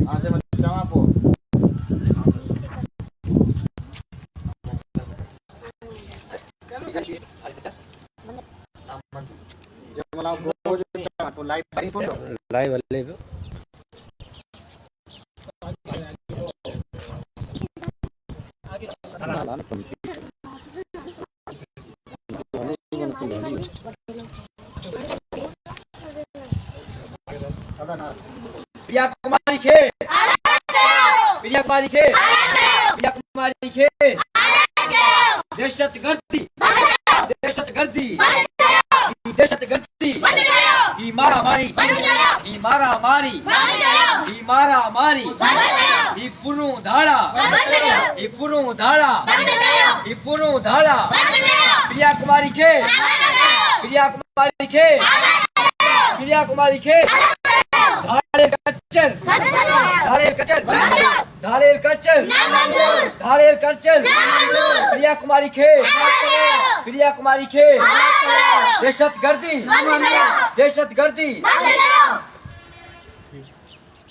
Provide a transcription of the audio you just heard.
આજે મચામાં આપો जमला बोझ तो लाइव बारी photo live live Priya Kumari खे प्रिया कुमारी खे प्रिया कुमारी खे दहशतगर्दी दहशतगर्दी दहशतगर्दी ही मारा मारी ही मारा मारी ही मारा मारी ही फुरू धाड़ा ही फुरू धाड़ा ही फुरू धाड़ा प्रिया कुमारी खे प्रिया कुमारी खे प्रिया कुमारी खे धाड़े कच्चर धाड़े कच्चर धाड़े कच्चर धाड़े कच्चर प्रिया कुमारी खे प्रिया कुमारी खे दहशतगर्दी दहशतगर्दी